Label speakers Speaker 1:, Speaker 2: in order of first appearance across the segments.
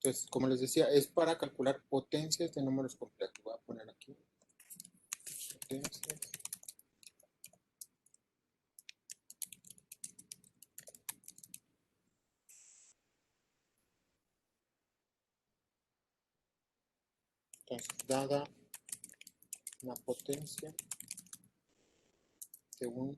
Speaker 1: Entonces, como les decía, es para calcular potencias de números complejos. Voy a poner aquí potencias. Entonces, dada una potencia de un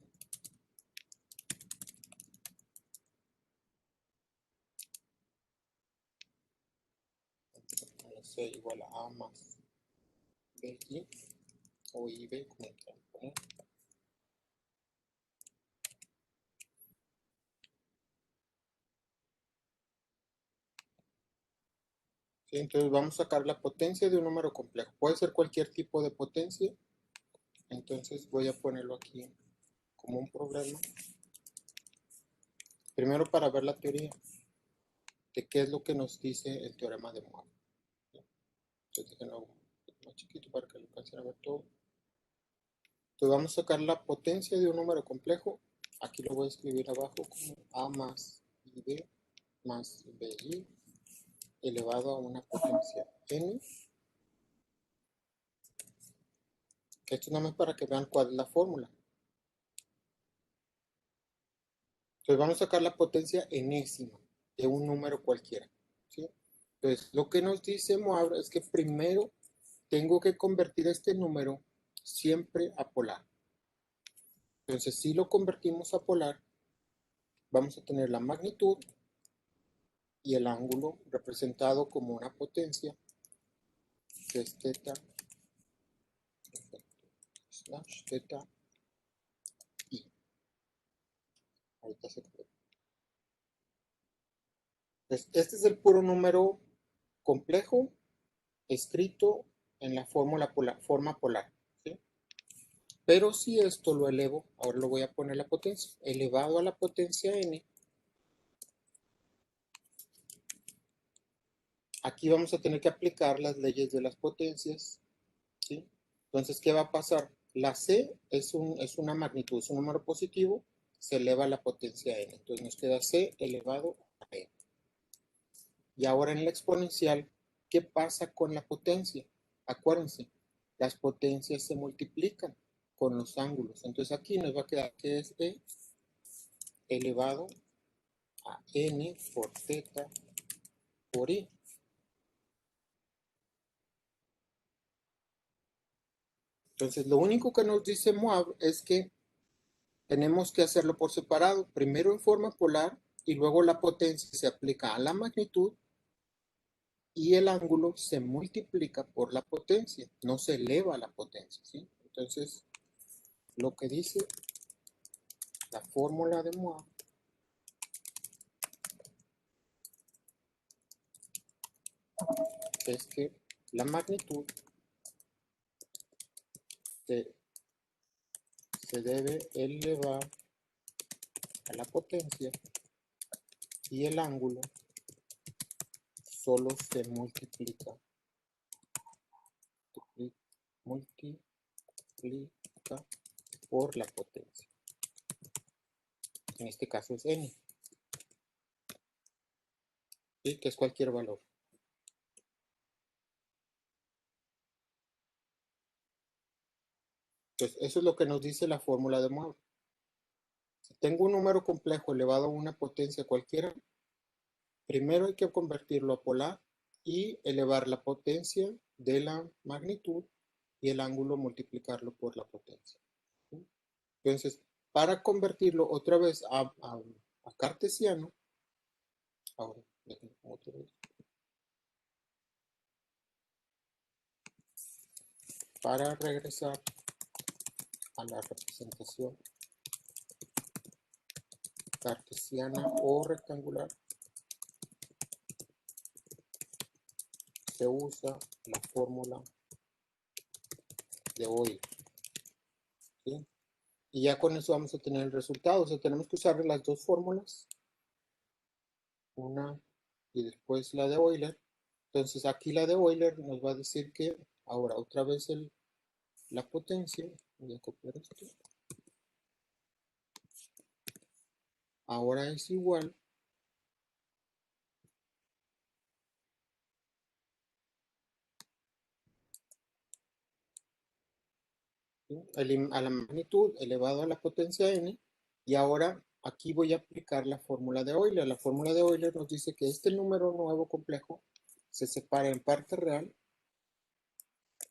Speaker 1: C igual a más BI o IB, como quieran poner. ¿Sí? Entonces vamos a sacar la potencia de un número complejo. Puede ser cualquier tipo de potencia. Entonces voy a ponerlo aquí como un problema. Primero para ver la teoría de qué es lo que nos dice el teorema de Moore. Entonces déjenlo un poquito más chiquito para que lo alcancen a ver todo. Entonces vamos a sacar la potencia de un número complejo. Aquí lo voy a escribir abajo como A más IB más BI elevado a una potencia N. Que esto nada más para que vean cuál es la fórmula. Entonces vamos a sacar la potencia enésima de un número cualquiera, ¿sí? Entonces lo que nos dice Moore es que primero tengo que convertir este número siempre a polar. Entonces si lo convertimos a polar, vamos a tener la magnitud y el ángulo representado como una potencia, que es teta slash teta i. Ahorita se puede. Entonces, este es el puro número complejo escrito en la forma polar, ¿sí? Pero si esto lo elevo, ahora lo voy a poner la potencia, elevado a la potencia n, aquí vamos a tener que aplicar las leyes de las potencias, ¿sí? Entonces, ¿qué va a pasar? La c es una magnitud, es un número positivo, se eleva a la potencia n. Entonces nos queda c elevado a n. Y ahora en la exponencial, ¿qué pasa con la potencia? Acuérdense, las potencias se multiplican con los ángulos. Entonces aquí nos va a quedar que es e elevado a n por teta por i. Entonces lo único que nos dice Moore es que tenemos que hacerlo por separado, primero en forma polar y luego la potencia se aplica a la magnitud y el ángulo se multiplica por la potencia, no se eleva la potencia, ¿sí? Entonces lo que dice la fórmula de Moore es que la magnitud se debe elevar a la potencia y el ángulo solo se multiplica por la potencia. En este caso es n, ¿sí? Que es cualquier valor. Entonces, eso es lo que nos dice la fórmula de Moore. Si tengo un número complejo elevado a una potencia cualquiera, primero hay que convertirlo a polar y elevar la potencia de la magnitud y el ángulo multiplicarlo por la potencia. ¿Sí? Entonces, para convertirlo otra vez a cartesiano, ahora, otra vez. Para regresar a la representación cartesiana o rectangular, se usa la fórmula de Euler. ¿Sí? Y ya con eso vamos a tener el resultado. O sea, tenemos que usar las dos fórmulas. Una y después la de Euler. Entonces aquí la de Euler nos va a decir que ahora otra vez la potencia. Voy a copiar esto. Ahora es igual a la magnitud elevado a la potencia n, y ahora aquí voy a aplicar la fórmula de Euler. La fórmula de Euler nos dice que este número nuevo complejo se separa en parte real,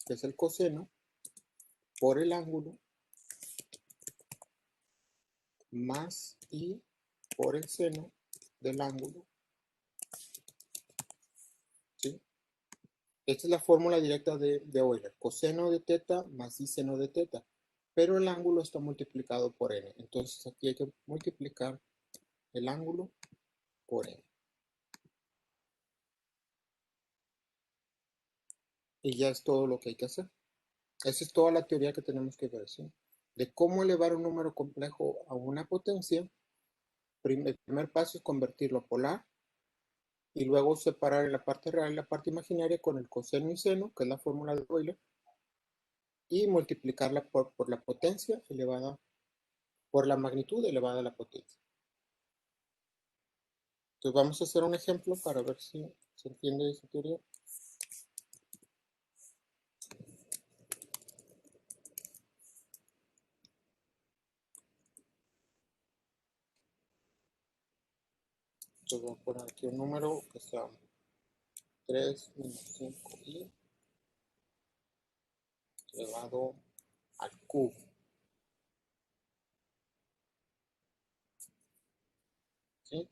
Speaker 1: que es el coseno, por el ángulo, más i por el seno del ángulo. ¿Sí? Esta es la fórmula directa de Euler, coseno de teta más i seno de teta, pero el ángulo está multiplicado por n. Entonces aquí hay que multiplicar el ángulo por n. Y ya es todo lo que hay que hacer. Esa es toda la teoría que tenemos que ver, ¿sí? De cómo elevar un número complejo a una potencia. El primer paso es convertirlo a polar, y luego separar en la parte real y la parte imaginaria con el coseno y seno, que es la fórmula de Euler, y multiplicarla por la potencia elevada, por la magnitud elevada a la potencia. Entonces vamos a hacer un ejemplo para ver si se entiende esa teoría. Entonces voy a poner aquí un número que sea 3 menos 5i elevado al cubo. ¿Sí?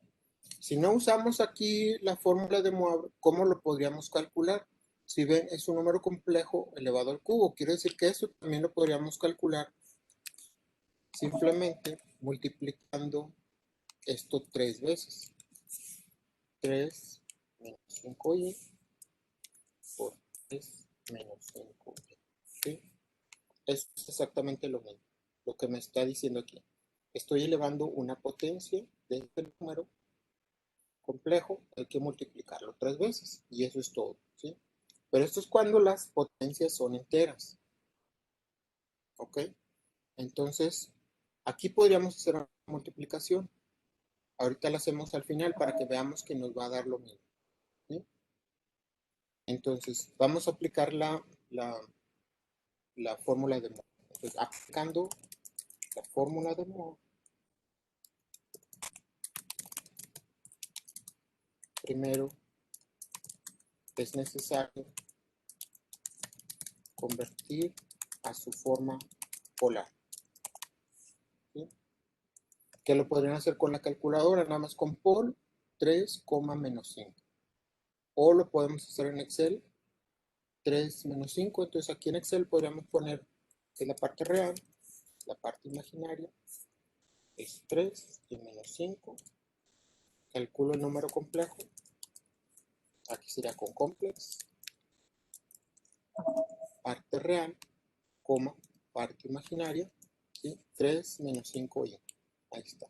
Speaker 1: Si no usamos aquí la fórmula de Moivre, ¿cómo lo podríamos calcular? Si ven, es un número complejo elevado al cubo. Quiere decir que eso también lo podríamos calcular simplemente multiplicando esto 3 veces. 3 menos 5i por 3 menos 5i. ¿Sí? Es exactamente lo mismo, lo que me está diciendo aquí. Estoy elevando una potencia de este número complejo, hay que multiplicarlo 3 veces y eso es todo, ¿sí? Pero esto es cuando las potencias son enteras, ¿ok? Entonces, aquí podríamos hacer una multiplicación. Ahorita la hacemos al final para que veamos que nos va a dar lo mismo, ¿sí? Entonces, vamos a aplicar la fórmula de Moore. Entonces, aplicando la fórmula de Moore, primero es necesario convertir a su forma polar, ¿sí? Que lo podrían hacer con la calculadora, nada más con pol 3, menos 5. O lo podemos hacer en Excel, 3 menos 5. Entonces aquí en Excel podríamos poner que la parte real, la parte imaginaria es 3 y menos 5. Calculo el número complejo. Aquí sería con complex. Parte real, coma, parte imaginaria, ¿sí? 3 menos 5y. Ahí está.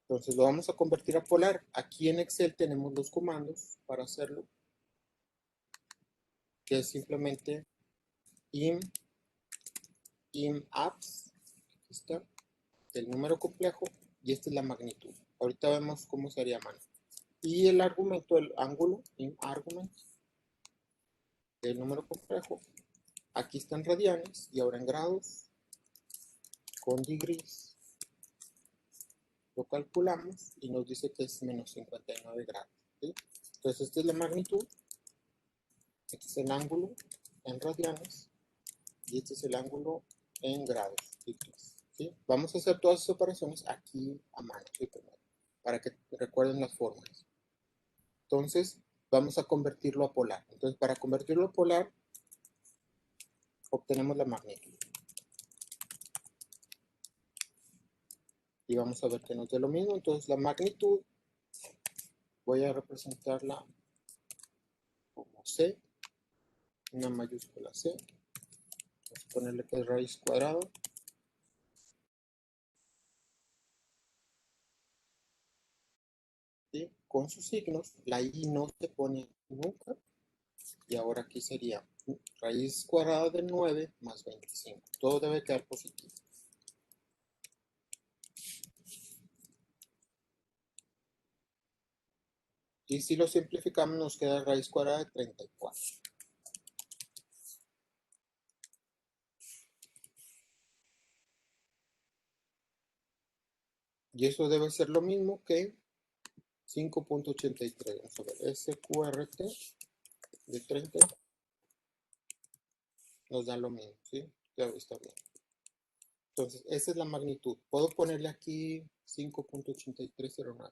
Speaker 1: Entonces lo vamos a convertir a polar. Aquí en Excel tenemos los comandos para hacerlo, que es simplemente im_abs, aquí está, el número complejo, y esta es la magnitud. Ahorita vemos cómo sería a mano. Y el argumento, el ángulo, im_argument, del número complejo, aquí está en radianes y ahora en grados, con degrees. Lo calculamos y nos dice que es menos 59 grados. ¿Sí? Entonces esta es la magnitud, este es el ángulo en radianes, y este es el ángulo en grados, ¿sí? Vamos a hacer todas esas operaciones aquí a mano, ¿sí? Para que recuerden las fórmulas. Entonces, vamos a convertirlo a polar. Entonces, para convertirlo a polar, obtenemos la magnitud. Y vamos a ver que nos dé lo mismo. Entonces, la magnitud, voy a representarla como C, una mayúscula C. Vamos a ponerle que es raíz cuadrada. ¿Sí? Con sus signos, la I no se pone nunca. Y ahora aquí sería raíz cuadrada de 9 más 25. Todo debe quedar positivo. Y si lo simplificamos, nos queda raíz cuadrada de 34. Y eso debe ser lo mismo que 5.83. Vamos a ver, SQRT de 30 nos da lo mismo, ¿sí? Ya está bien. Entonces, esa es la magnitud. Puedo ponerle aquí 5.8309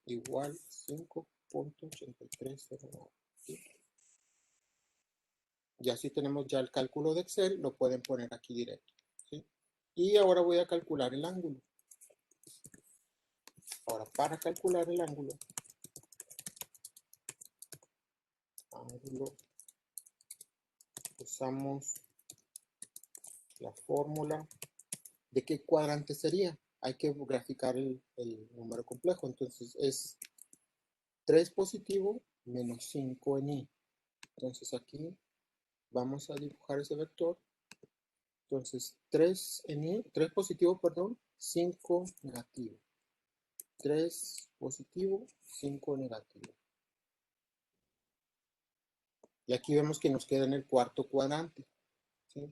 Speaker 1: igual 5.8309. ¿Sí? Y así tenemos ya el cálculo de Excel, lo pueden poner aquí directo, ¿sí? Y ahora voy a calcular el ángulo. Ahora, para calcular el ángulo, usamos la fórmula. ¿De qué cuadrante sería? Hay que graficar el número complejo. Entonces es 3 positivo menos 5 en I. Entonces aquí vamos a dibujar ese vector. Entonces 3 en I, 3 positivo, perdón, 5 negativo. 3 positivo, 5 negativo. Y aquí vemos que nos queda en el cuarto cuadrante, ¿sí?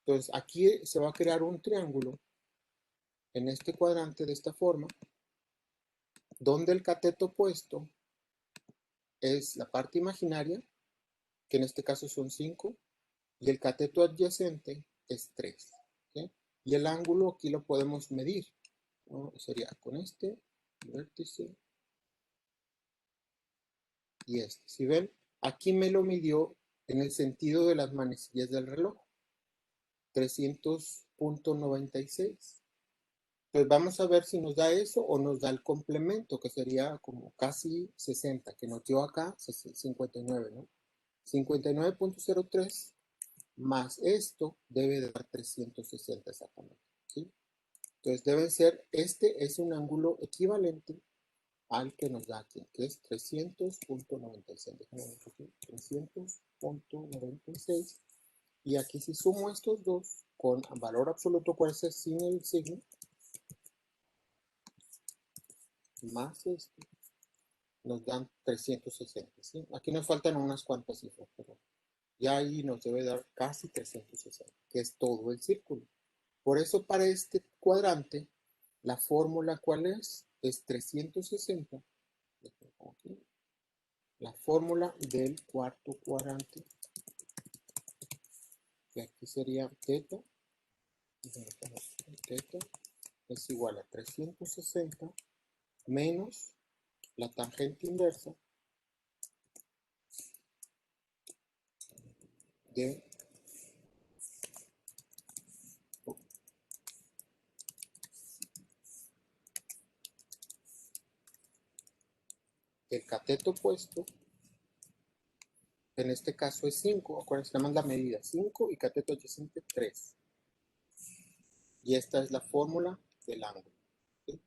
Speaker 1: Entonces aquí se va a crear un triángulo en este cuadrante de esta forma, donde el cateto opuesto es la parte imaginaria, que en este caso son 5, y el cateto adyacente es 3. ¿Sí? Y el ángulo aquí lo podemos medir, ¿no? Sería con este vértice y este. Si ven, aquí me lo midió en el sentido de las manecillas del reloj, 300.96. Entonces vamos a ver si nos da eso o nos da el complemento, que sería como casi 60, que nos dio acá 59, ¿no? 59.03 más esto debe dar 360 exactamente, ¿sí? Entonces debe ser, este es un ángulo equivalente al que nos da aquí, que es 300.96. 300.96. Y aquí si sumo estos dos con valor absoluto, puede ser sin el signo, más esto, nos dan 360, ¿sí? Aquí nos faltan unas cuantas cifras, pero ya ahí nos debe dar casi 360, que es todo el círculo. Por eso para este cuadrante, la fórmula ¿cuál es? Es 360. La fórmula del cuarto cuadrante, que aquí sería teta, teta es igual a 360 menos la tangente inversa de el cateto opuesto, en este caso es 5, acuérdense, tenemos la medida 5 y cateto adyacente 3. Y esta es la fórmula del ángulo, ¿sí?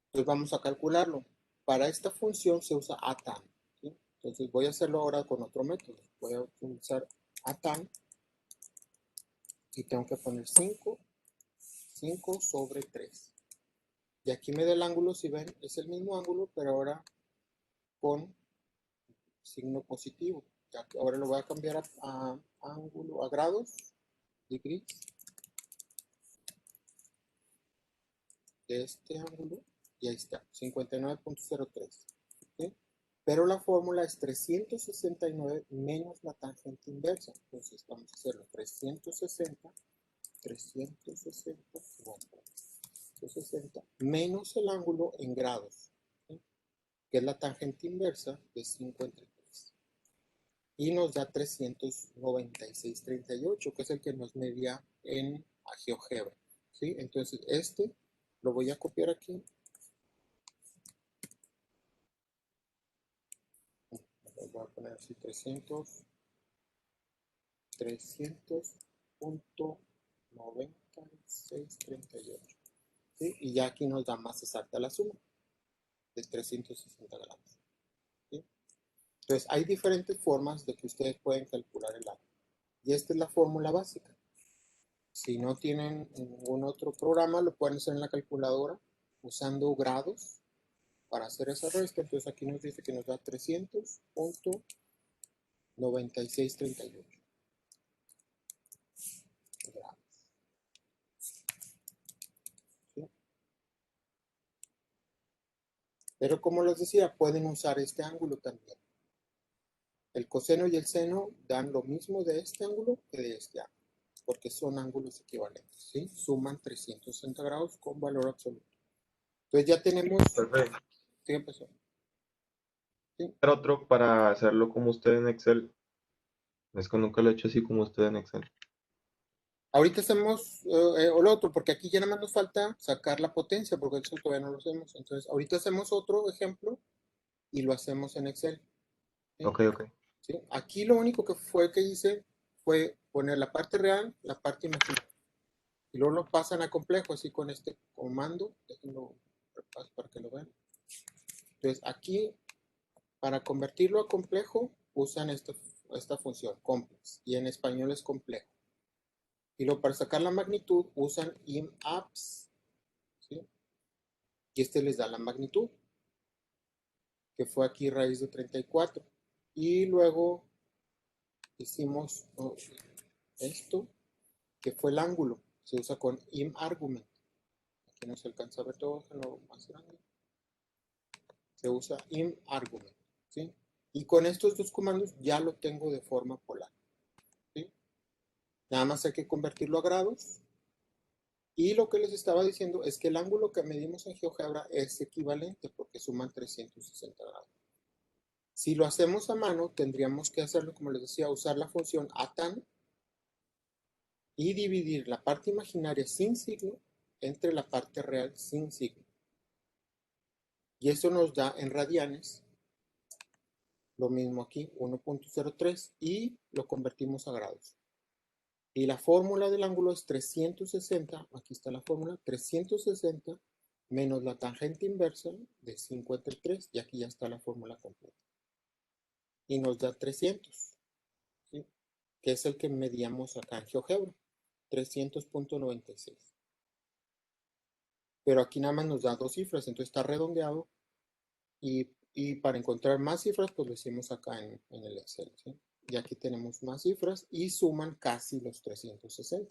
Speaker 1: Entonces vamos a calcularlo. Para esta función se usa ATAN, ¿sí? Entonces voy a hacerlo ahora con otro método. Voy a utilizar ATAN y tengo que poner 5 sobre 3. Y aquí me da el ángulo, si ven, es el mismo ángulo, pero ahora con signo positivo. Ahora lo voy a cambiar a ángulo, a grados, degrees, de este ángulo, y ahí está, 59.03. ¿Sí? Pero la fórmula es 369 menos la tangente inversa. Entonces vamos a hacerlo 360 menos el ángulo en grados, ¿sí? Que es la tangente inversa de 53. Y nos da 396,38, que es el que nos medía en GeoGebra, ¿sí? Entonces este lo voy a copiar aquí. Voy a poner así 300.9638, ¿sí? Y ya aquí nos da más exacta la suma de 360 grados, ¿sí? Entonces hay diferentes formas de que ustedes pueden calcular el ángulo. Y esta es la fórmula básica. Si no tienen ningún otro programa, lo pueden hacer en la calculadora usando grados para hacer esa resta. Entonces aquí nos dice que nos da 300.9638 grados, ¿sí? Pero como les decía, pueden usar este ángulo también. El coseno y el seno dan lo mismo de este ángulo que de este ángulo, porque son ángulos equivalentes, ¿sí? Suman 360 grados con valor absoluto. Entonces ya tenemos...
Speaker 2: Perfecto.
Speaker 1: ¿Qué empezó? ¿Sí?
Speaker 2: Era otro para hacerlo como usted en Excel. Es que nunca lo he hecho así como usted en Excel.
Speaker 1: Ahorita hacemos o lo otro, porque aquí ya nada más nos falta sacar la potencia, porque eso todavía no lo hacemos. Entonces, ahorita hacemos otro ejemplo y lo hacemos en Excel, ¿sí?
Speaker 2: Ok, ok.
Speaker 1: ¿Sí? Aquí lo único que hice fue poner la parte real, la parte imaginaria. Y luego lo pasan a complejo, así con este comando. Déjenlo repaso para que lo vean. Entonces, aquí, para convertirlo a complejo, usan esta función, complex. Y en español es complejo. Y luego para sacar la magnitud, usan imapps, ¿sí? Y este les da la magnitud, que fue aquí raíz de 34. Y luego hicimos esto, que fue el ángulo. Se usa con imargument. Aquí no se alcanza a ver todo, lo más grande. Se usa imargument, ¿sí? Y con estos dos comandos ya lo tengo de forma polar, ¿sí? Nada más hay que convertirlo a grados. Y lo que les estaba diciendo es que el ángulo que medimos en GeoGebra es equivalente porque suman 360 grados. Si lo hacemos a mano, tendríamos que hacerlo, como les decía, usar la función atan y dividir la parte imaginaria sin signo entre la parte real sin signo. Y eso nos da en radianes, lo mismo aquí, 1.03, y lo convertimos a grados. Y la fórmula del ángulo es 360, aquí está la fórmula, 360 menos la tangente inversa de 53, y aquí ya está la fórmula completa. Y nos da 300, ¿sí? Que es el que medíamos acá en GeoGebra, 300.96. Pero aquí nada más nos da dos cifras, entonces está redondeado, y para encontrar más cifras, pues lo hicimos acá en el Excel, ¿sí? Y aquí tenemos más cifras y suman casi los 360.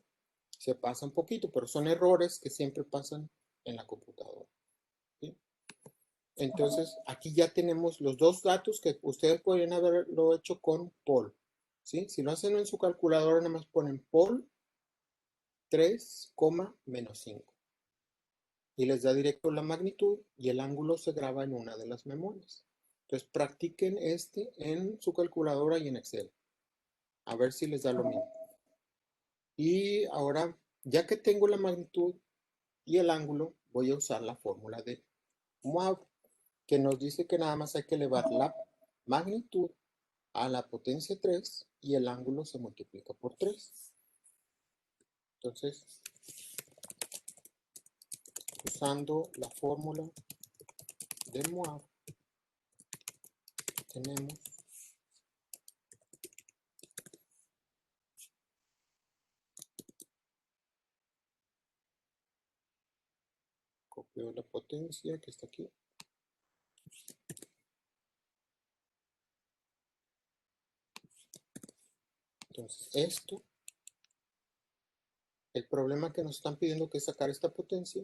Speaker 1: Se pasa un poquito, pero son errores que siempre pasan en la computadora, ¿sí? Entonces, aquí ya tenemos los dos datos que ustedes podrían haberlo hecho con Pol, ¿sí? Si lo hacen en su calculadora, nada más ponen Pol 3, menos 5. Y les da directo la magnitud y el ángulo se graba en una de las memorias. Entonces, practiquen este en su calculadora y en Excel. A ver si les da lo mismo. Y ahora, ya que tengo la magnitud y el ángulo, voy a usar la fórmula de MOAB, que nos dice que nada más hay que elevar la magnitud a la potencia 3 y el ángulo se multiplica por 3. Entonces, usando la fórmula de MOAB, tenemos copio la potencia que está aquí. Entonces, esto, el problema que nos están pidiendo que es sacar esta potencia,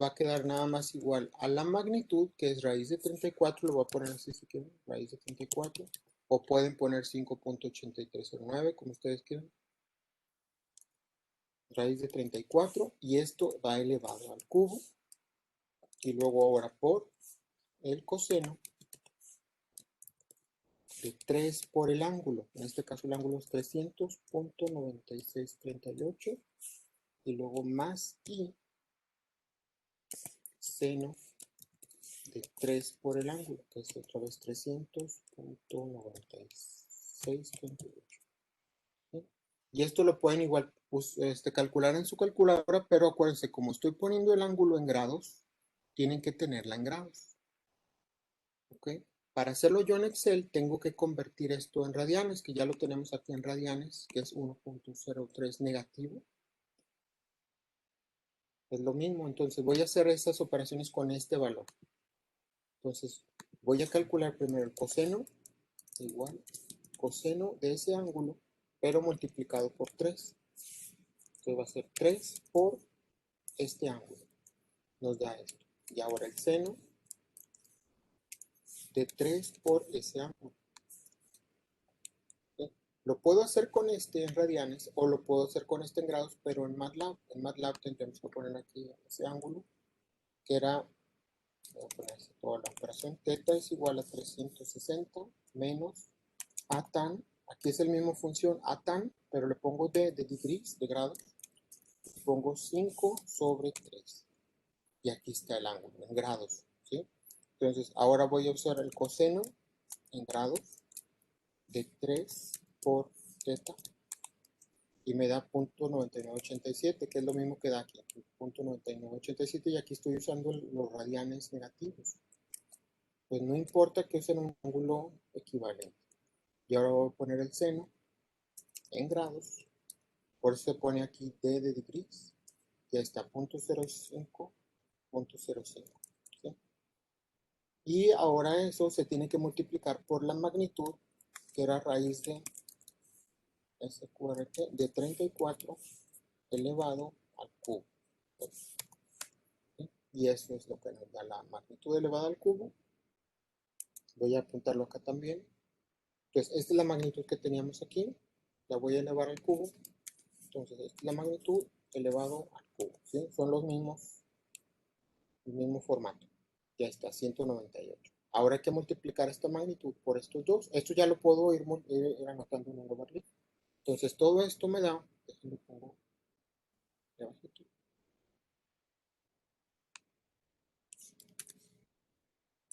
Speaker 1: va a quedar nada más igual a la magnitud, que es raíz de 34, lo voy a poner así si quieren, raíz de 34, o pueden poner 5.8309, como ustedes quieran. Raíz de 34, y esto va elevado al cubo, y luego ahora por el coseno de 3 por el ángulo. En este caso el ángulo es 300.9638, y luego más i seno de 3 por el ángulo, que es otra vez 300.9638. ¿Sí? Y esto lo pueden igual calcular en su calculadora, pero acuérdense, como estoy poniendo el ángulo en grados, tienen que tenerla en grados. ¿Ok? Para hacerlo yo en Excel, tengo que convertir esto en radianes, que ya lo tenemos aquí en radianes, que es 1.03 negativo. Es lo mismo, entonces voy a hacer estas operaciones con este valor. Entonces, voy a calcular primero el coseno, igual, coseno de ese ángulo, pero multiplicado por 3. Entonces va a ser 3 por este ángulo. Nos da esto. Y ahora el seno de 3 por ese ángulo. ¿Sí? Lo puedo hacer con este en radianes o lo puedo hacer con este en grados, pero en MATLAB. En MATLAB tendremos que poner aquí ese ángulo, que era, voy a poner toda la operación, teta es igual a 360 menos a tan, aquí es el mismo función a tan, pero le pongo de degrees, de grados, pongo 5 sobre 3. Y aquí está el ángulo, en grados, ¿sí? Entonces, ahora voy a usar el coseno en grados de 3 por teta y me da 0.9987, que es lo mismo que da aquí, 0.9987, y aquí estoy usando los radianes negativos. Pues no importa que usen un ángulo equivalente. Y ahora voy a poner el seno en grados, por eso se pone aquí d de degrees, ya está 0.05, 0.05. ¿Sí? Y ahora eso se tiene que multiplicar por la magnitud, que era raíz de SQRT de 34 elevado al cubo. ¿Sí? Y eso es lo que nos da la magnitud elevada al cubo. Voy a apuntarlo acá también. Entonces, esta es la magnitud que teníamos aquí. La voy a elevar al cubo. Entonces, esta es la magnitud elevado al cubo. ¿Sí? Son los mismos, el mismo formato. Ya está, 198. Ahora hay que multiplicar esta magnitud por estos dos. Esto ya lo puedo ir anotando en un overlay. Entonces, todo esto me da, déjenme pongo abajito,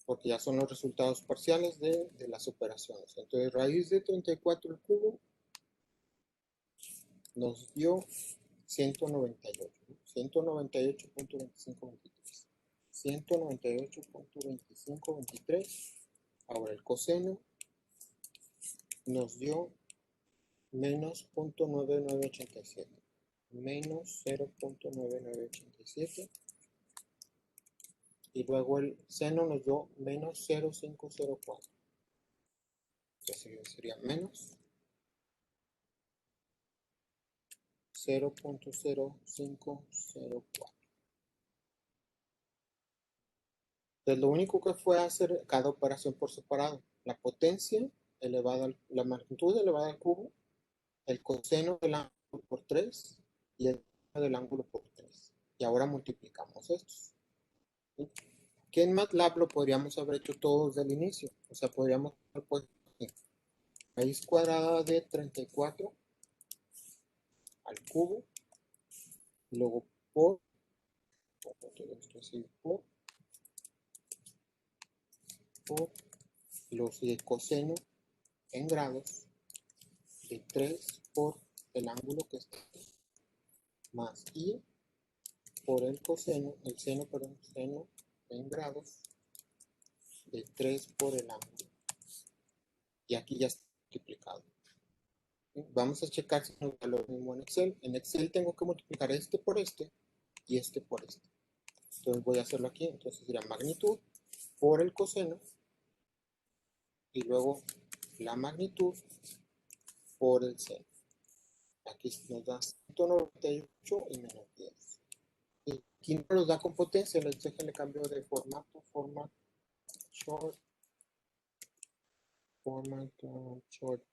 Speaker 1: porque ya son los resultados parciales de las operaciones. Entonces, raíz de 34 al cubo nos dio 198, 198.2523. 198.2523. Ahora el coseno nos dio menos 0.9987. Menos 0.9987. Y luego el seno nos dio menos 0.504. Entonces sería menos 0.0504. Entonces lo único que fue hacer cada operación por separado. La potencia elevada, la magnitud elevada al cubo, el coseno del ángulo por 3 y el seno del ángulo por 3. Y ahora multiplicamos estos. ¿Sí? Que en MATLAB lo podríamos haber hecho todo desde el inicio. O sea, podríamos haber puesto raíz cuadrada de 34 al cubo, y luego por los de coseno en grados de 3 por el ángulo que está más i por el coseno, el seno, perdón, seno en grados de 3 por el ángulo. Y aquí ya está multiplicado. Vamos a checar si nos da lo mismo en Excel. En Excel tengo que multiplicar este por este y este por este. Entonces voy a hacerlo aquí. Entonces sería magnitud por el coseno y luego la magnitud por el seno. Aquí nos da 198 y menos 10. Y aquí no los da con potencia, les déjenle cambio de formato, format short, format short.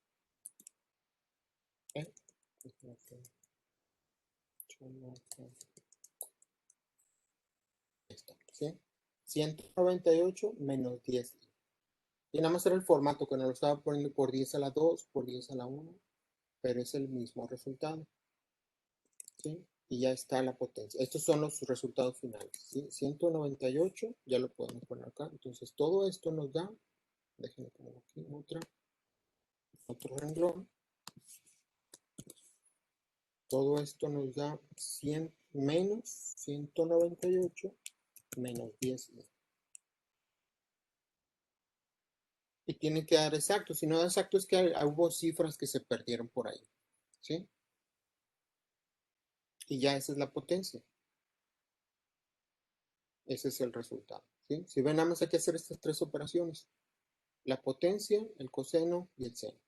Speaker 1: Esto, ¿sí? 198 menos 10. Y nada más era el formato que nos lo estaba poniendo por 10 a la 2, por 10 a la 1, pero es el mismo resultado, ¿sí? Y ya está la potencia. Estos son los resultados finales, ¿sí? 198, ya lo podemos poner acá. Entonces todo esto nos da, déjenme poner aquí otro renglón. Todo esto nos da 100 menos 198 menos 10. Y tiene que dar exacto. Si no da exacto es que hubo cifras que se perdieron por ahí, ¿sí? Y ya esa es la potencia. Ese es el resultado, ¿sí? Si ven, nada más hay que hacer estas tres operaciones. La potencia, el coseno y el seno.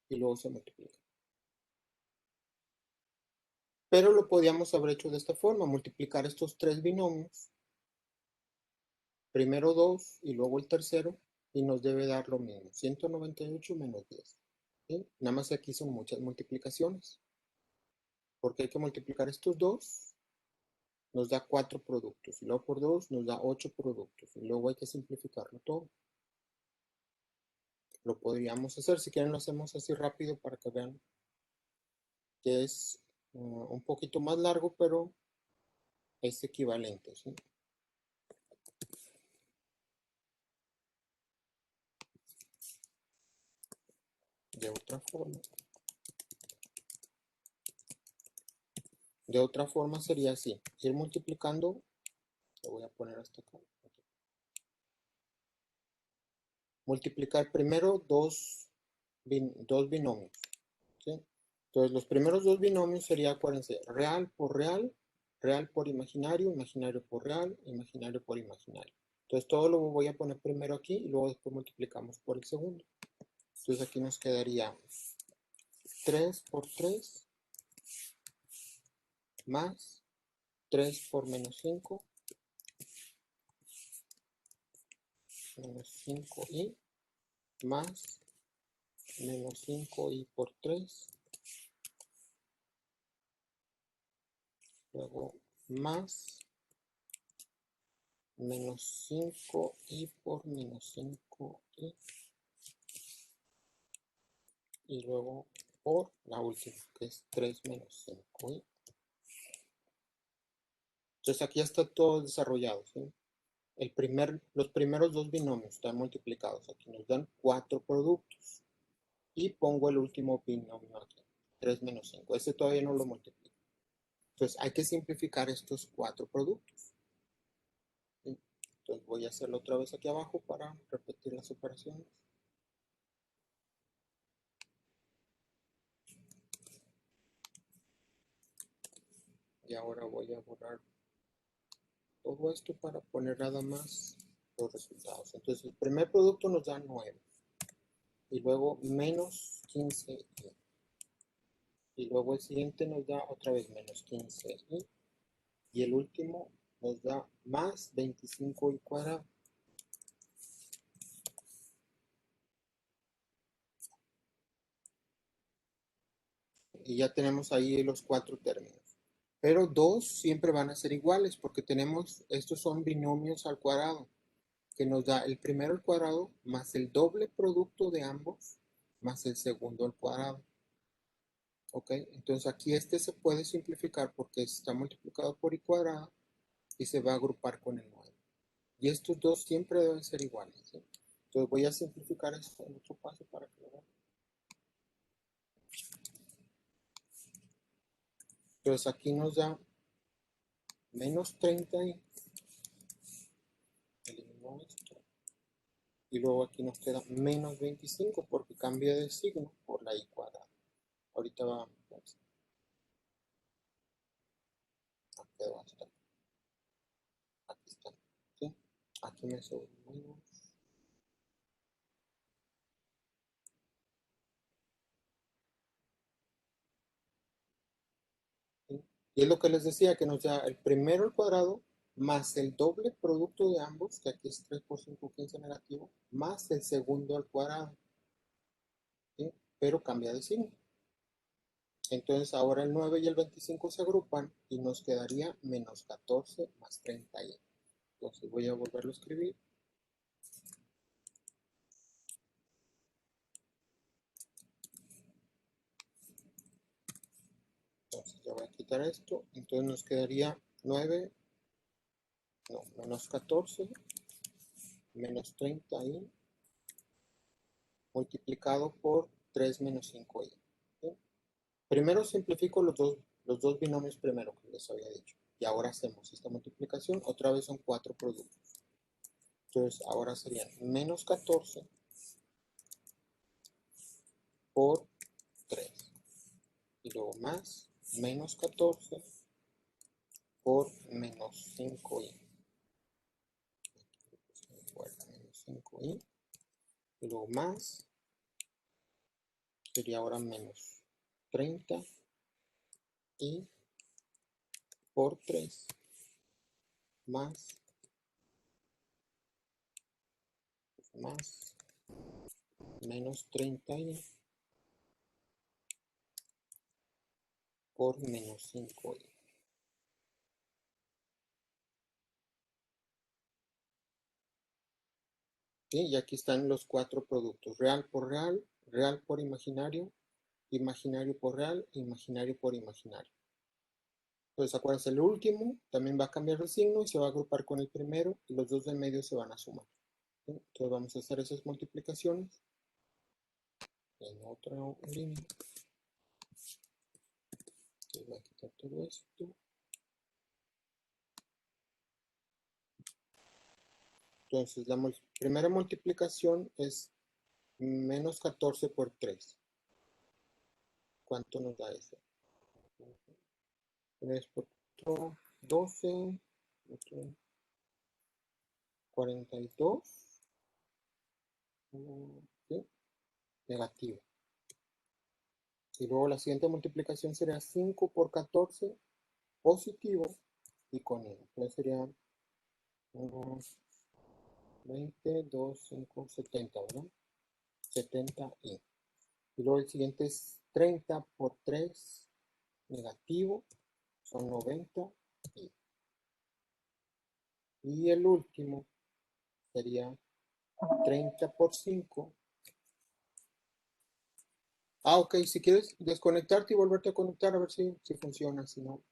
Speaker 1: Y luego se multiplica. Pero lo podíamos haber hecho de esta forma, multiplicar estos tres binomios. Primero 2 y luego el tercero. Y nos debe dar lo mismo, 198 menos 10. ¿Sí? Nada más aquí son muchas multiplicaciones. Porque hay que multiplicar estos dos, nos da 4 productos. Y luego por 2 nos da 8 productos. Y luego hay que simplificarlo todo. Lo podríamos hacer, si quieren lo hacemos así rápido para que vean que es un poquito más largo, pero es equivalente, ¿sí? De otra forma sería así, ir multiplicando, lo voy a poner hasta acá. Multiplicar primero dos binomios, ¿sí? Entonces los primeros dos binomios sería, acuérdense, real por imaginario, imaginario por real, imaginario por imaginario. Entonces todo lo voy a poner primero aquí y luego después multiplicamos por el segundo. Entonces aquí nos quedaría 3 por 3 más 3 por menos 5 menos 5i más menos 5i por 3, luego más menos 5i por menos 5i y luego por la última, que es 3 menos 5i. Entonces aquí ya está todo desarrollado, ¿sí? Los primeros dos binomios están multiplicados. Aquí nos dan 4 productos. Y pongo el último binomio aquí, 3 menos 5. Este todavía no lo multiplico. Entonces hay que simplificar estos 4 productos. ¿Sí? Entonces voy a hacerlo otra vez aquí abajo para repetir las operaciones. Y ahora voy a borrar todo esto para poner nada más los resultados. Entonces el primer producto nos da 9. Y luego menos 15i. Y luego el siguiente nos da otra vez menos 15i. Y el último nos da más 25i cuadrado. Y ya tenemos ahí los 4 términos. Pero 2 siempre van a ser iguales porque estos son binomios al cuadrado, que nos da el primero al cuadrado más el doble producto de ambos más el segundo al cuadrado. ¿Ok? Entonces aquí este se puede simplificar porque está multiplicado por i cuadrada y se va a agrupar con el 9. Y estos dos siempre deben ser iguales, ¿sí? Entonces voy a simplificar esto en otro paso para que lo vean. Entonces aquí nos da menos 30i, eliminó esto, y luego aquí nos queda menos 25 porque cambia de signo por la i cuadrada. Ahorita va, pues, quedó hasta aquí está, ¿sí? Aquí me sobra menos. ¿Sí? Y es lo que les decía, que nos da el primero al cuadrado más el doble producto de ambos, que aquí es 3 por 5, 15 negativo, más el segundo al cuadrado, ¿sí? Pero cambia de signo. Entonces ahora el 9 y el 25 se agrupan y nos quedaría menos 14 más 31. Entonces voy a volverlo a escribir. Entonces ya voy a quitar esto. Entonces nos quedaría 9, no, menos 14, menos 30i, multiplicado por 3 menos 5i. ¿Sí? Primero simplifico los dos binomios primero que les había dicho. Y ahora hacemos esta multiplicación. Otra vez son 4 productos. Entonces ahora serían menos 14 por 3. Y luego más menos 14 por menos 5i. Igual a menos 5i. Y luego más sería ahora menos 30 y por 3 más menos 30i por menos 5i. ¿Sí? Y aquí están los 4 productos: real por real, real por imaginario, imaginario por real, imaginario por imaginario. Entonces acuérdense, el último también va a cambiar de signo y se va a agrupar con el primero y los dos del medio se van a sumar. ¿Sí? Entonces vamos a hacer esas multiplicaciones en otra línea. Entonces voy a quitar todo esto. Entonces la primera multiplicación es menos 14 por 3. ¿Cuánto nos da eso? 3 por 4, 12, 42, ¿sí? Negativo. Y luego la siguiente multiplicación sería 5 por 14, positivo, y con él. Entonces sería 20, 2, 5, 70, ¿verdad? 70i. Y luego el siguiente es 30 por 3, negativo, son 90i. Y el último sería 30 por 5. Ah, ok, si quieres desconectarte y volverte a conectar a ver si funciona, si no,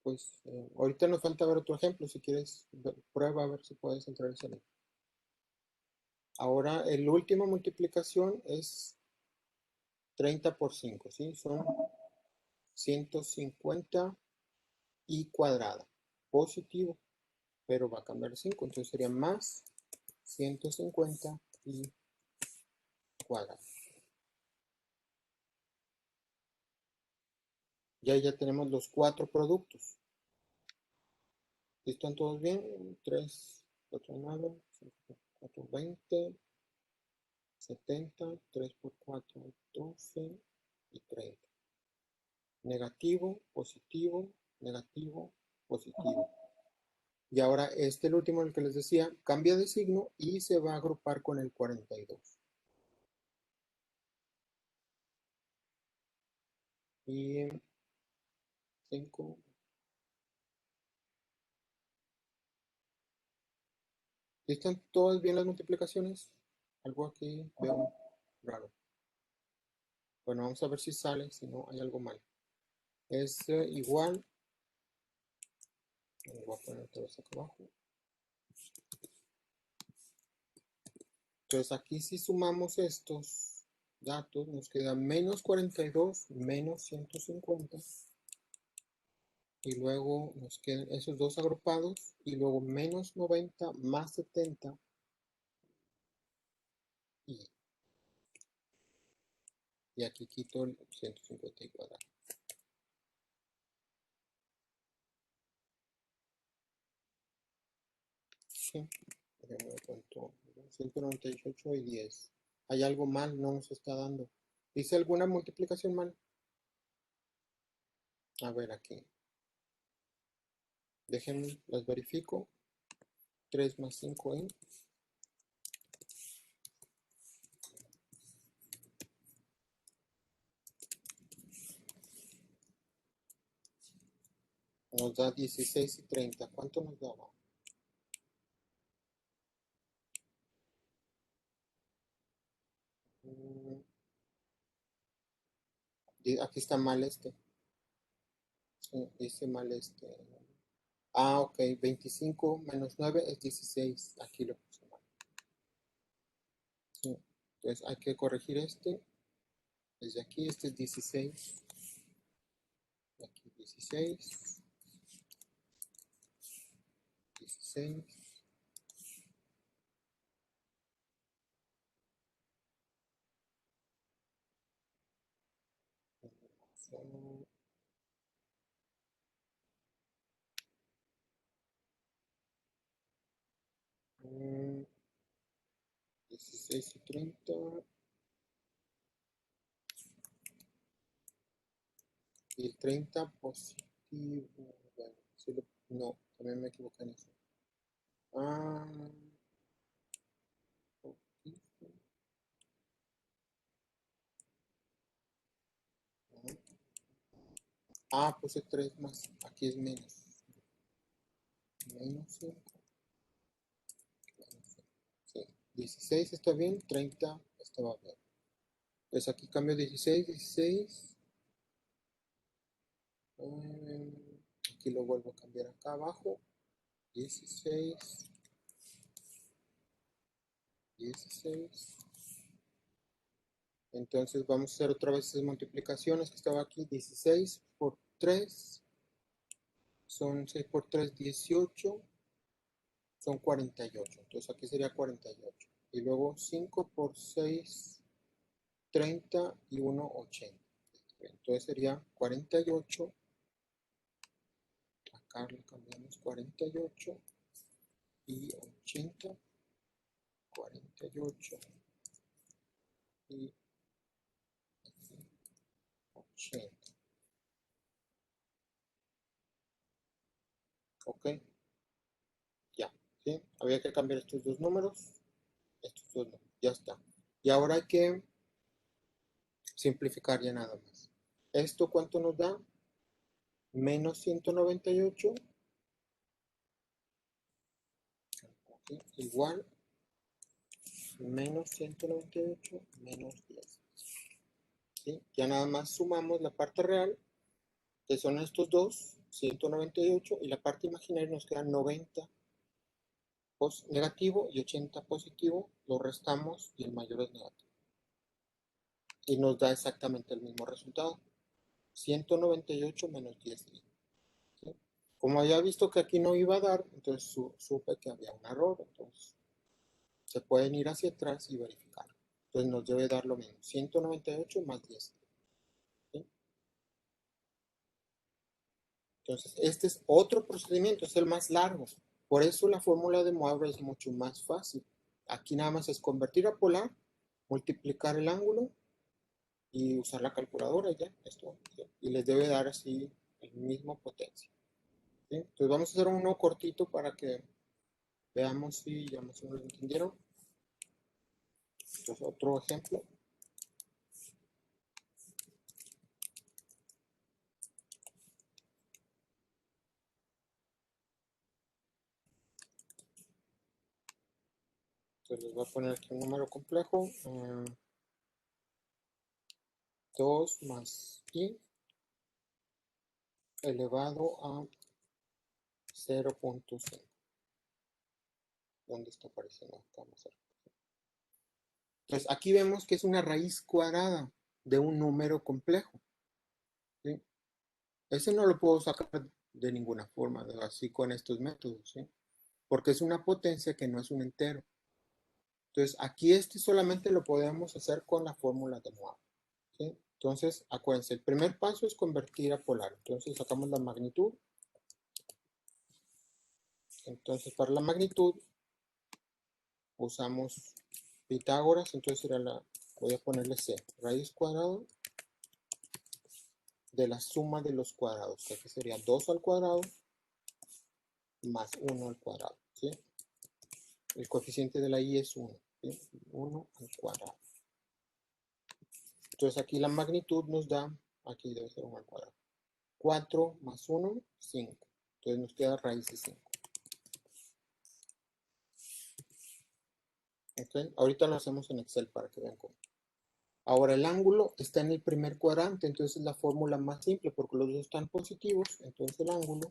Speaker 1: pues ahorita nos falta ver otro ejemplo, si quieres prueba a ver si puedes entrar ese link. Ahora el último multiplicación es 30 por 5, ¿sí? Son 150 y cuadrada, positivo, pero va a cambiar 5, entonces sería más 150 y cuadrada. Ya tenemos los 4 productos. ¿Están todos bien? 3, 4, 9, 4, 20, 70, 3 por 4, 12 y 30. Negativo, positivo, negativo, positivo. Y ahora el último, el que les decía, cambia de signo y se va a agrupar con el 42. Y 5. ¿Están todas bien las multiplicaciones? Algo aquí veo raro. Bueno, vamos a ver si sale, si no hay algo mal. Es igual. Voy a poner otra vez acá abajo. Entonces aquí si sumamos estos datos nos queda menos 42 menos 150 y luego nos quedan esos dos agrupados y luego menos 90 más 70 y aquí quito el 150 y cuadrado. Sí, cuánto, 198 y 10. Hay algo mal, no nos está dando. ¿Hice alguna multiplicación mal? A ver aquí. Déjenme, las verifico. 3 más 5 en. Nos da 16 y 30. ¿Cuánto nos daba? Aquí está mal este. Sí, dice mal este. Ah, ok. 25 menos 9 es 16. Aquí lo puse mal. Sí. Entonces hay que corregir este. Desde aquí, este es 16. Aquí 16. 16. Mm, 16 y 30. Y el 30 positivo. Bueno, no, también me equivoqué en eso. Ah, poquito. Ah, puse 3 más. Aquí es menos. Menos 5. Sí. 16 está bien, 30 estaba bien. Pues aquí cambio 16, 16. Aquí lo vuelvo a cambiar acá abajo. 16. 16. Entonces vamos a hacer otra vez esas multiplicaciones que estaba aquí. 16 por 3 son 6 por 3, 18. Son 48. Entonces aquí sería 48. Y luego 5 por 6, 30 y 1, 80. Entonces sería 48. Acá le cambiamos 48 y 80. 48 y 80. Ok, ya. ¿Sí? Había que cambiar estos dos números. Estos dos números. Ya está. Y ahora hay que simplificar ya nada más. ¿Esto cuánto nos da? Menos 198. Okay, igual menos 198 menos 10. ¿Sí? Ya nada más sumamos la parte real, que son estos dos, 198, y la parte imaginaria nos queda 90 negativo y 80 positivo, lo restamos y el mayor es negativo. Y nos da exactamente el mismo resultado, 198 menos 10. ¿Sí? Como había visto que aquí no iba a dar, entonces supe que había un error, entonces se pueden ir hacia atrás y verificar. Entonces nos debe dar lo mismo, 198 más 10. ¿Sí? Entonces, este es otro procedimiento, es el más largo. Por eso la fórmula de Moivre es mucho más fácil. Aquí nada más es convertir a polar, multiplicar el ángulo y usar la calculadora ya. Esto, ¿sí? Y les debe dar así el mismo potencia. ¿Sí? Entonces vamos a hacer uno cortito para que veamos si ya más o menos lo entendieron. Entonces otro ejemplo. Entonces les voy a poner aquí un número complejo. 2 más i elevado a 0.5. ¿Dónde está apareciendo? Acá vamos a ver. Entonces aquí vemos que es una raíz cuadrada de un número complejo. ¿Sí? Ese no lo puedo sacar de ninguna forma, así con estos métodos, ¿sí? Porque es una potencia que no es un entero. Entonces aquí este solamente lo podemos hacer con la fórmula de Moivre. ¿Sí? Entonces acuérdense, el primer paso es convertir a polar. Entonces sacamos la magnitud. Entonces para la magnitud usamos Pitágoras, entonces voy a ponerle C, raíz cuadrada de la suma de los cuadrados, que aquí sería 2 al cuadrado más 1 al cuadrado, ¿sí? El coeficiente de la y es 1, ¿sí? 1 al cuadrado. Entonces aquí la magnitud nos da, aquí debe ser 1 al cuadrado. 4 más 1, 5. Entonces nos queda raíz de 5. ¿Okay? Ahorita lo hacemos en Excel para que vean cómo. Ahora el ángulo está en el primer cuadrante, entonces es la fórmula más simple porque los dos están positivos. Entonces el ángulo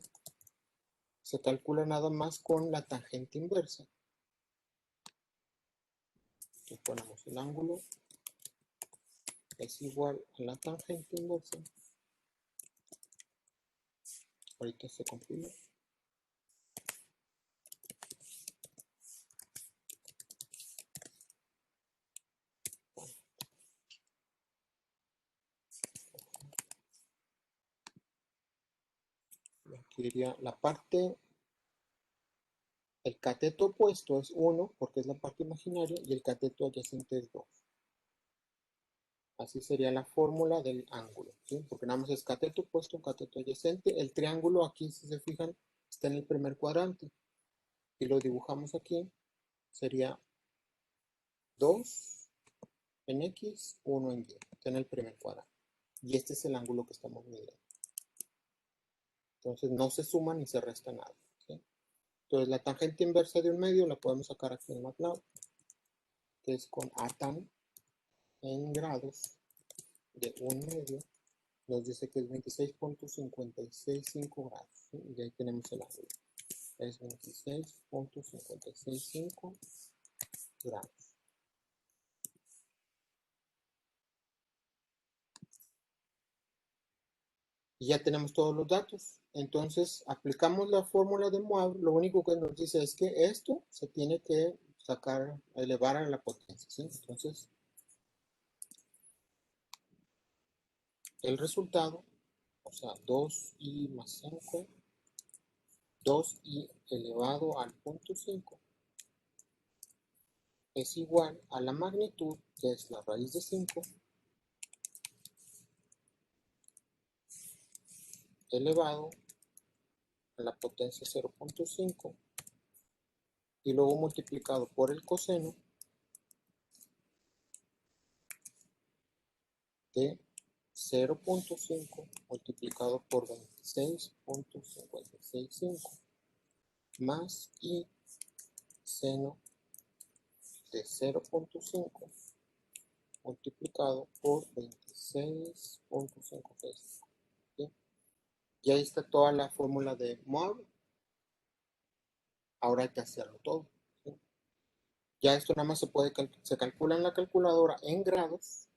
Speaker 1: se calcula nada más con la tangente inversa. Entonces ponemos el ángulo es igual a la tangente inversa. Ahorita se compila. Aquí diría la parte, el cateto opuesto es 1 porque es la parte imaginaria y el cateto adyacente es 2. Así sería la fórmula del ángulo, ¿sí? Porque nada más es cateto opuesto, cateto adyacente. El triángulo aquí, si se fijan, está en el primer cuadrante. Y lo dibujamos aquí, sería 2 en X, 1 en Y. Está en el primer cuadrante. Y este es el ángulo que estamos midiendo. Entonces no se suma ni se resta nada, ¿sí? Entonces la tangente inversa de un medio la podemos sacar aquí en MATLAB, que es con A tan en grados de un medio. Nos dice que es 26.565 grados, ¿sí? Y ahí tenemos el ángulo. Es 26.565 grados. Y ya tenemos todos los datos. Entonces aplicamos la fórmula de Moivre. Lo único que nos dice es que esto se tiene que sacar, elevar a la potencia, ¿sí? Entonces el resultado, o sea, 2i más 5, 2i elevado al punto 5 es igual a la magnitud, que es la raíz de 5, elevado a la potencia 0.5 y luego multiplicado por el coseno de 0.5 multiplicado por 26.565 más i seno de 0.5 multiplicado por 26.565. ¿Sí? Y ahí está toda la fórmula de Moivre. Ahora hay que hacerlo todo, ¿sí? Ya esto nada más se calcula en la calculadora en grados,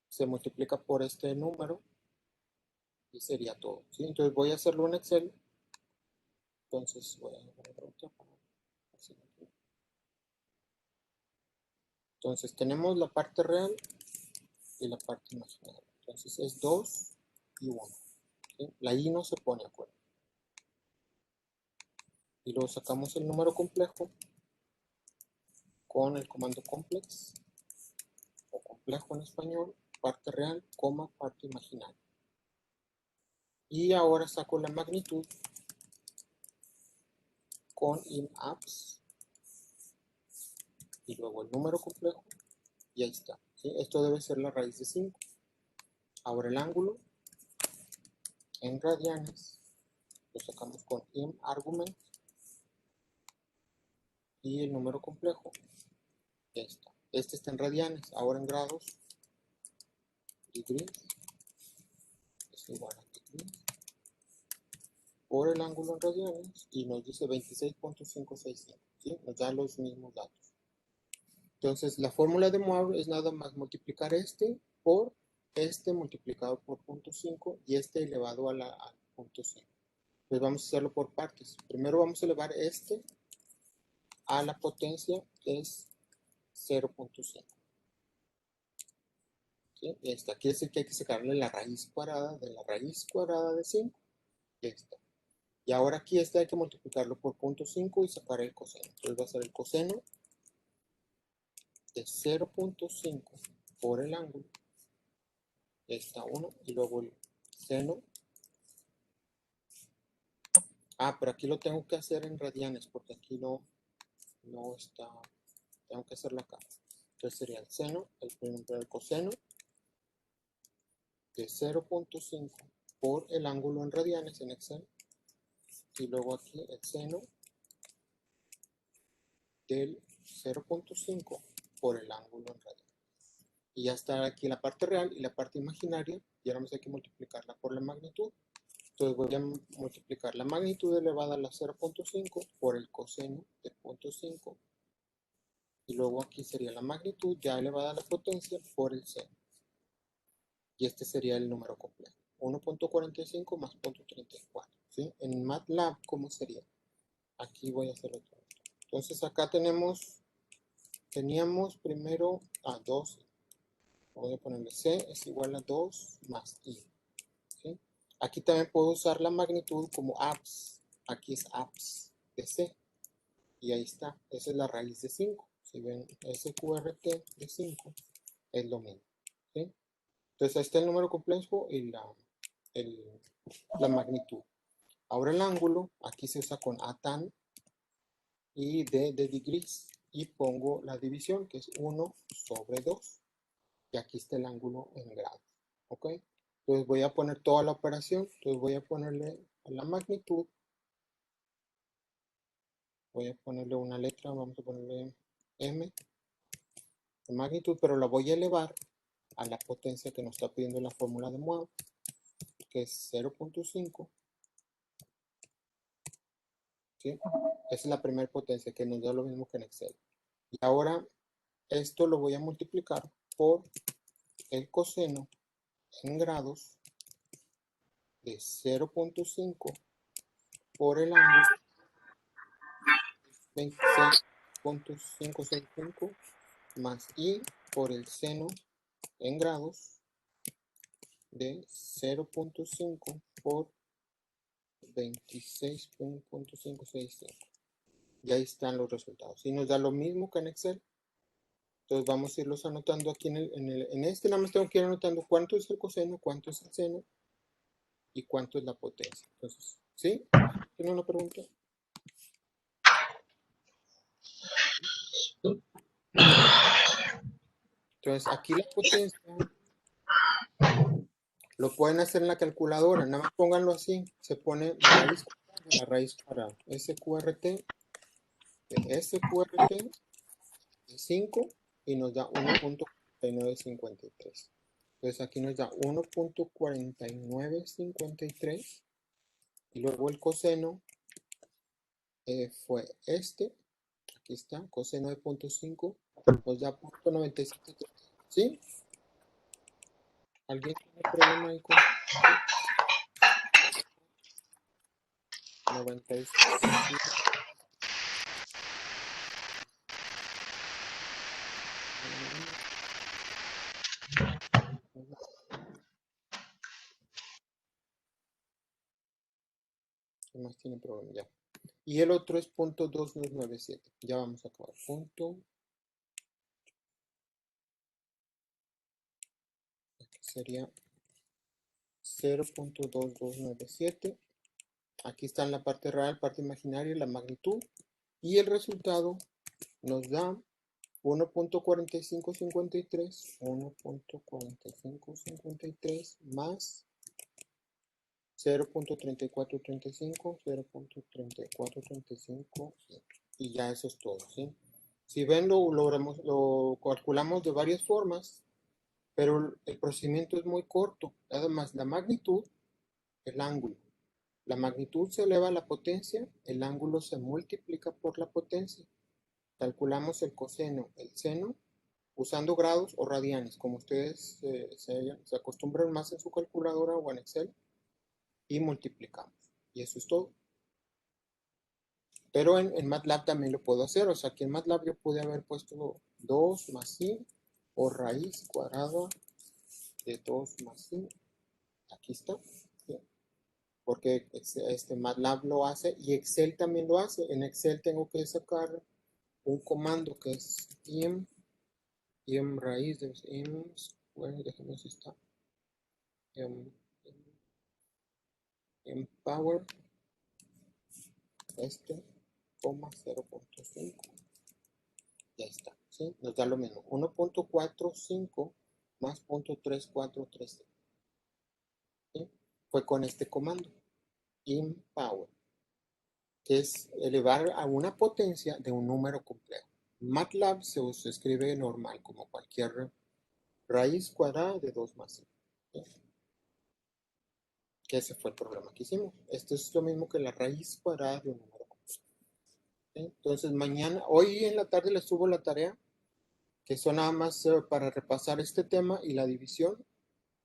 Speaker 1: se multiplica por este número y sería todo, ¿sí? Entonces voy a hacerlo en Excel. Entonces voy a entonces tenemos la parte real y la parte imaginaria. Entonces es 2 y 1. ¿Sí? La i no se pone, acuerdo. Y luego sacamos el número complejo con el comando complex o complejo en español, parte real, coma, parte imaginaria. Y ahora saco la magnitud con inapps y luego el número complejo y ahí está, ¿sí? Esto debe ser la raíz de 5. Ahora el ángulo en radianes lo sacamos con inargument y el número complejo y ahí está. Este está en radianes, ahora en grados, degrees es igual a degrees por el ángulo en radianes y nos dice 26.565, ¿sí? Nos da los mismos datos. Entonces la fórmula de Moivre es nada más multiplicar este por este multiplicado por 0.5 y este elevado a al 0.5. Pues vamos a hacerlo por partes. Primero vamos a elevar este a la potencia que es 0.5. ¿Sí? Y esta quiere decir que hay que sacarle la raíz cuadrada de la raíz cuadrada de 5. Y esta. Y ahora aquí este hay que multiplicarlo por 0.5 y sacar el coseno. Entonces va a ser el coseno de 0.5 por el ángulo. Esta 1 y luego el seno pero aquí lo tengo que hacer en radianes porque aquí no está. Tengo que hacerlo acá. Entonces sería el seno, el coseno de 0.5 por el ángulo en radianes en Excel. Y luego aquí el seno del 0.5 por el ángulo en radianes. Y ya está aquí la parte real y la parte imaginaria. Y ahora hay que multiplicarla por la magnitud. Entonces voy a multiplicar la magnitud elevada a la 0.5 por el coseno de 0.5. Y luego aquí sería la magnitud ya elevada a la potencia por el seno. Y este sería el número complejo. 1.45 más 0.34. ¿Sí? En MATLAB, ¿cómo sería? Aquí voy a hacer otro. Entonces acá teníamos primero a 2. Voy a ponerle C es igual a 2 más I. ¿Sí? Aquí también puedo usar la magnitud como abs. Aquí es abs de C. Y ahí está. Esa es la raíz de 5. Si ven, SQRT de 5 es lo mismo. ¿Sí? Entonces ahí está el número complejo y la magnitud. Ahora el ángulo, aquí se usa con A tan y D de degrees. Y pongo la división, que es 1 sobre 2. Y aquí está el ángulo en grados. ¿Ok? Entonces voy a poner toda la operación. Entonces voy a ponerle a la magnitud. Voy a ponerle una letra. Vamos a ponerle M de magnitud. Pero la voy a elevar a la potencia que nos está pidiendo la fórmula de Moe, que es 0.5. ¿Sí? Esa es la primera potencia, que nos da lo mismo que en Excel. Y ahora esto lo voy a multiplicar por el coseno en grados de 0.5 por el ángulo 26.565 más I por el seno en grados de 0.5 por 26.565. Y ahí están los resultados. Y nos da lo mismo que en Excel. Entonces vamos a irlos anotando aquí en este. Nada más tengo que ir anotando cuánto es el coseno, cuánto es el seno y cuánto es la potencia. Entonces, ¿sí? ¿Tiene una pregunta? Entonces, aquí la potencia lo pueden hacer en la calculadora. Nada más pónganlo así. Se pone raíz cuadrada de la raíz cuadrada. SQRT de SQRT de 5 y nos da 1.4953. Entonces aquí nos da 1.4953 y luego el coseno fue este. Aquí está, coseno de 0.5 nos da 0.97. ¿Sí? ¿Alguien tiene problema ahí con 97? ¿Qué más tiene problema? Ya. Y el otro es 0.2297. Ya vamos a acabar. Aquí sería 0.2297. Aquí está en la parte real, parte imaginaria, la magnitud. Y el resultado nos da 1.4553. 1.4553 más 0.3435, 0.3435 y ya eso es todo, ¿sí? Si ven, lo calculamos de varias formas, pero el procedimiento es muy corto. Además, la magnitud, el ángulo. La magnitud se eleva a la potencia, el ángulo se multiplica por la potencia. Calculamos el coseno, el seno, usando grados o radianes, como ustedes se acostumbran más en su calculadora o en Excel, y multiplicamos. Y eso es todo. Pero en MATLAB también lo puedo hacer. O sea, aquí en MATLAB yo pude haber puesto 2 más I o raíz cuadrada de 2 más I. Aquí está. ¿Sí? Porque MATLAB lo hace y Excel también lo hace. En Excel tengo que sacar un comando que es im raíz de im square. Déjenme ver si está. Im power este, coma 0.5. Ya está, ¿sí? Nos da lo mismo. 1.45 más 0.343. ¿Sí? Fue con este comando, inPower, que es elevar a una potencia de un número complejo. MATLAB se escribe normal, como cualquier raíz cuadrada de 2 más 5. ¿Sí? Que ese fue el programa que hicimos. Esto es lo mismo que la raíz cuadrada de un número complejo. ¿Sí? Entonces mañana, hoy en la tarde les subo la tarea, que son nada más para repasar este tema y la división,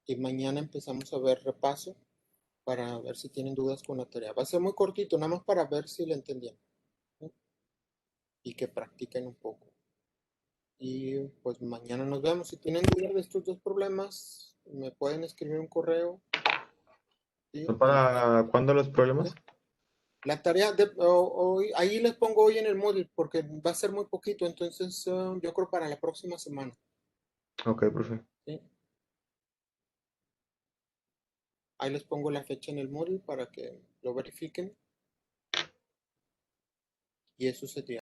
Speaker 1: y mañana empezamos a ver repaso para ver si tienen dudas con la tarea. Va a ser muy cortito, nada más para ver si la entendieron, ¿sí? Y que practiquen un poco. Y pues mañana nos vemos. Si tienen dudas de estos dos problemas, me pueden escribir un correo. ¿Sí?
Speaker 2: ¿Son para cuándo los problemas?
Speaker 1: La tarea de hoy, ahí les pongo hoy en el Moodle porque va a ser muy poquito, entonces yo creo para la próxima semana.
Speaker 2: Ok, profe.
Speaker 1: ¿Sí? Ahí les pongo la fecha en el Moodle para que lo verifiquen. Y eso sería.